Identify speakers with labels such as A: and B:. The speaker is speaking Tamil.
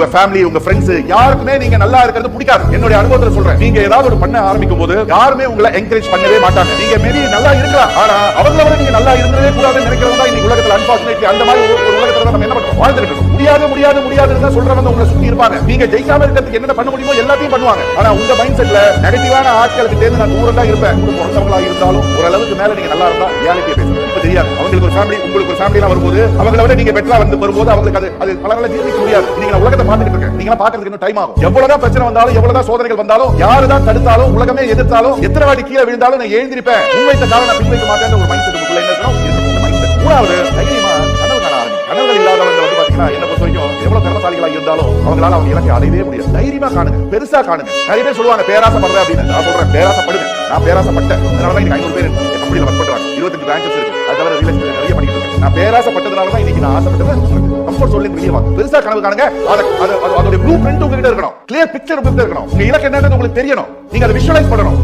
A: உங்க ஃபேமிலி, உங்க ஃப்ரெண்ட்ஸ் யாருக்குமே நீங்க நல்லா இருக்கிறது பிடிக்காது. என்னோட அனுபவத்துல சொல்றேன். நீங்க ஏதாவது ஒரு பண்ண ஆரம்பிக்கும் போது யாருமே உங்களை என்கரேஜ் பண்ணவே மாட்டாங்க. நீங்க மேபி நல்லா இருக்கலாம், ஆனா அவங்கள விட நீங்க நல்லா இருந்ததே கூடாதுன்னு நினைக்கிறவங்க தான் இன்னைக்கு உலகத்துல அன்பார்ச்சுனேட்லி அந்த மாதிரி ஒரு உலகத்துல நம்ம என்ன பண்றோம், வாழ்ந்துட்டு இருக்கோம். முடியாது முடியாது முடியாதுன்னு தான் சொல்றவங்க உங்களை சுத்தி இருப்பாங்க. நீங்க ஜெயிக்காம இருக்கிறதுக்கு என்ன பண்ண முடியுமோ எல்லாத்தையும் பண்ணுவாங்க. ஆனா உங்க மைண்ட் செட்ல நெகட்டிவான ஆட்களுக்கு தேர்ந்து நான் தூரம் தான் இருப்பேன். பிறந்தவங்களா இருந்தாலும் ஓரளவுக்கு மேல நீங்க நல்லா இருந்தா ரியாலிட்டியை பேசுங்க. இப்ப தெரியாது அவங்களுக்கு ஒரு ஃபேமிலி, உங்களுக்கு ஒரு ஃபேமிலி வரும்போது அவங்களை விட நீங்க பெட்டரா வந்து வரும்போது அவங்களுக்கு அது பலரால ஜீர்ணிக்க முடியாது. நீங்க உலகத்தை பார்த்துட்டு இருக்கீங்க, நீங்க பார்க்கிறதுக்கு இன்னும் டைம் ஆகும். எவ்வளவுதான் பிரச்சனை வந்தாலும், எவ்வளவுதான் சோதனைகள் வந்தாலும், யாருதான் தடுத்தாலும், உலகமே எதிர்த்தாலும், எத்தனை வாட்டி கீழே விழுந்தாலும் நான் எழுந்திருப்பேன். முன்வைத்த காரணம் பின்வைக்க மாட்டேன். ஒரு மைண்ட் செட் உங்களுக்குள்ள என்ன இருக்கணும், இந்த மைண்ட் செட். மூணாவது, தைரியமா கனவு காண ஆரம்பிங்க. கனவுகள் இல்லாதவங்க வந்து பாத்தீங்கன்னா என்ன பொறுத்த வரைக்கும் எவ்வளவு திறமசாலிகளா இருந்தாலும் அவங்களால அவங்க இலக்கை அடையவே முடியாது. தைரியமா காணுங்க, பெருசா காணுங்க. நிறைய பேர் சொல்லுவாங்க பேராசப்படுறேன் அப்படின்னு. நான் சொல்றேன் பேராசப்படுங்க. நான் பேராசப்பட்டேன். அதனாலதான் இன்னைக்கு 500 பேர் கம்பெனில ஒர்க் பண்றாங்க. 25 பிரான்ச்சஸ் இருக்கு. அது தவிர ரியல் எஸ்டேட் நிறைய பண்ணிட்டு இருக்கேன். நான் பேராசப்பட்டதுனாலதான் இன்னைக்கு நான் ஆசைப்பட்டது கம்ஃபர்ட் ஜோன்ல வெளியே வாங்க. பெருசா கனவு காணுங்க. அதோட ப்ளூ பிரிண்ட் உங்ககிட்ட இருக்கணும், கிளியர் பிக்சர் உங்ககிட்ட இருக்கணும். உங்க இலக்கு என்னன்றது உங்களுக்கு தெரியணும். நீங்க அதை விஷுவலைஸ் பண்ணணும்.